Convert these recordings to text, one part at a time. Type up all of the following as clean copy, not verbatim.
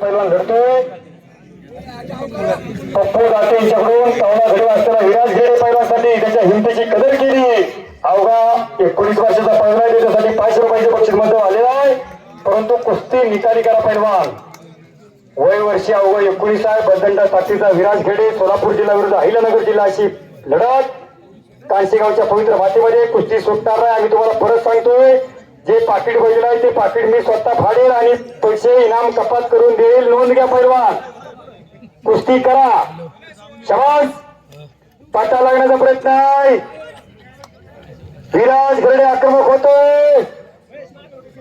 पहिलवान लढतोय पप्पू दाते यांच्याकडून तवला घडी असताना विराज घेडे पहिलवानसाठी त्याच्या हिमतीची कदर केली. अवघा 19 वर्षाचा पहिलवान आहे, त्याच्यासाठी 500 रुपयाचे बक्षीस मध्ये आलेला आहे. परंतु कुस्ती निकाली करा पहिलवान. वय वर्षी अवघ 19 आहे. बदंडा ताकदीचा विराज घेडे सोलापूर जिल्हा विरुद्ध अहिल्यानगर जिल्हा अशी लढत कांशीगावच्या पवित्र मातीमध्ये कुस्ती सुटणार नाही. आम्ही तुम्हाला परत सांगतोय, जे पाकिट बसलेलं आहे ते पाकिट मी स्वतः फाडेल आणि पैसे इनाम कपात करून देईल. नोंद घ्या पहिलवान. कुस्ती करा. शाबास. पाटा लागण्याचा प्रयत्न आहे. विराज घेडे आक्रमक होतोय.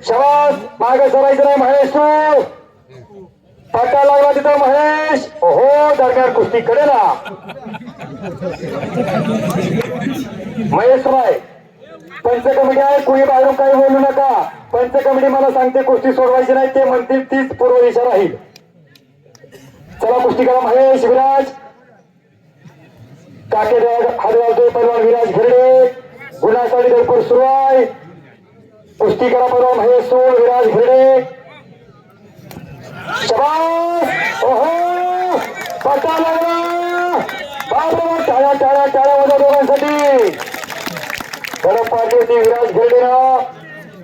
शाबास. मागे सरायचं नाही महेश. तू पाटा लागला तिथं महेश. हो दरम्यान कुस्ती कडे ना महेश राय. पंच कमिटी आहे, कुणी बाहेरून काही बोलू नका. पंच कमिटी मला सांगते कुस्ती सोडवायची नाही, ते म्हणतील तीच पूर्व दिशा राहील. चला कुस्ती करा महेश. विराज काके हात घालतोय पहिलवान विराज घेडे. गुन्हासाठी धडपड सुरू आहे. कुस्ती करा पहिलवान महेश सोड विराज घेडे. शाबास. ओहो पटा लागला. बाबा टाळ्या टाळ्या टाळ्या वाजवा दोघांसाठी. गडप पाडली होती विराज घेडेनं.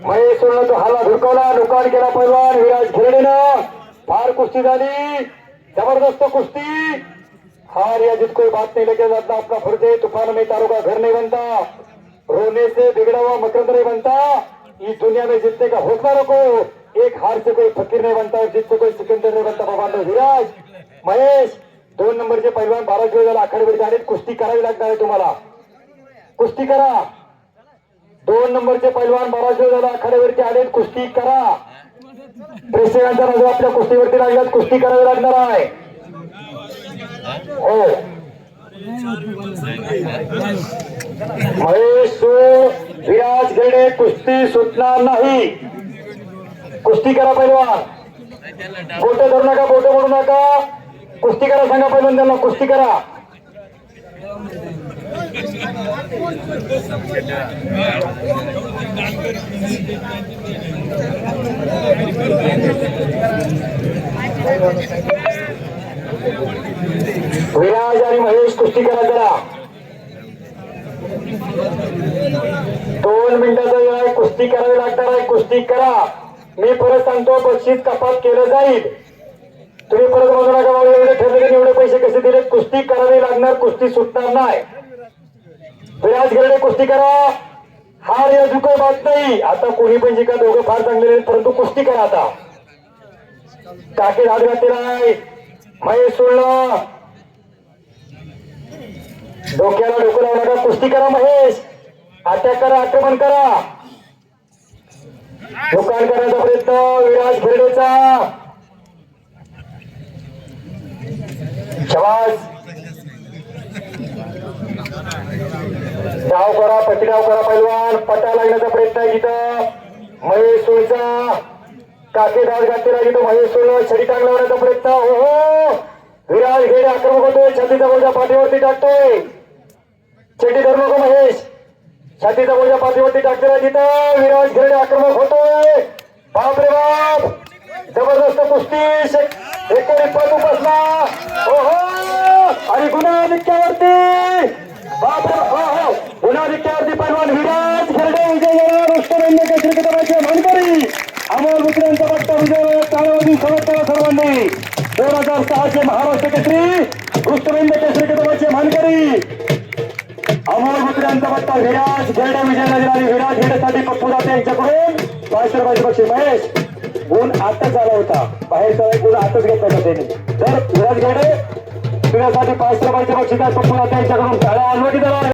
महेश सोडनं तो हाला धुडकवला. नुकान केला पहिलवान विराज घेडेनं. फार कुस्ती झाली. जबरदस्त कुस्ती. हार या जीत कोई बात नहीं, लेके जाता अपना फर्ज है. तूफान में तारों का घर नहीं बनता, रोने से बिगड़ा हुआ मकरंद नहीं बनता. इस दुनिया में जीतने का हौसला रखो. एक हार से कोई फकीर नहीं बनता, जीत से कोई सिकंदर नहीं बनता. बाबा विराज महेश 2 नंबरचे पहिलवान 12 किलो आखाड्यावरती आले. कुस्ती करावी लागणार आहे तुम्हाला. कुस्ती करा. 2 नंबरचे पहिलवान 12 किलो आखाड्यावरती आले. कुस्ती करा. प्रेक्षकांचा नजर आपल्या कुस्तीवरती लागल्यात. कुस्ती करावी लागणार आहे. हो महेश विराज घेडे कुस्ती सुटणार नाही. कुस्ती करा पहिलवान. बोट धरू नका, बोट मोडू नका. कुस्ती करा. सांगा पहिलवान त्यांना कुस्ती करा. विराज आणि महेश कुस्ती करा जरा. 2 मिनिटाचा वेळ आहे. कुस्ती करावी लागणार आहे. कुस्ती करा. मी परत सांगतो, बक्षीस कपात केलं जाईल. तुम्ही परत म्हणू नका बाबा एवढे ठरले एवढे पैसे कसे दिले. कुस्ती करावी लागणार. कुस्ती सुटणार नाही. विराज घेडे कुस्ती करा. हार या झुको बात नाही. आता कोणी पण जिंका, दोघं फार चांगले आहेत, परंतु कुस्ती करा. आता टाके हात घातलेला आहे. महेश सोडलं. डोक्याला डोकं लावू नका. कुस्ती करा महेश. अटॅक करा. आक्रमण करा. दुकान करण्याचा प्रयत्न विराज घेडेचा. शाबास. डाव करा. पट्टीडाव करा पहिलवान. पटा लागण्याचा प्रयत्न आहे तिथं महेश सोळचा. काके डाव घातलेला तिथं महेश सोळ. छडी टांग लावण्याचा प्रयत्न. हो विराज घेडे आक्रमक होतोय. छातीचा बोजा पाठीवरती टाकतोय. छडी धरू नको महेश. छातीचा बोजा पाठीवरती टाकलेला तिथं विराज घेडे आक्रमक होतोय. बाप रे बाप. जबरदस्त कुस्ती. एकेरी पद बसला. ओहो आणि गुन्हा नित्यावरती. बाप रे हो गुन्हा नित्यावरती पहिलवान विराज घेडे विजय रुस्तमेंद्र केसरी किताबाचे मानकरी. अमोल मित्रांचा बट्टा विजय कालावधी समजता सर्वांनी. 2006चे महाराष्ट्र केसरी रुस्तमेंद्र केसरी किताबाचे मानकरी अमोल मित्रांचा बट्टा विराज घेडे विजय नजर. विराज घेडेसाठी पप्पू दाते यांच्याकडून 500 रुपयाचे बक्षीस. महेश गुण आताच झाला होता. बाहेरचा गुण आताच घेतला होता त्यांनी. तर विराज घेडे तुझ्यासाठी 500 रुपयाचे बक्षीस आहे. पप्पू दाते यांच्याकडून टाळ्या.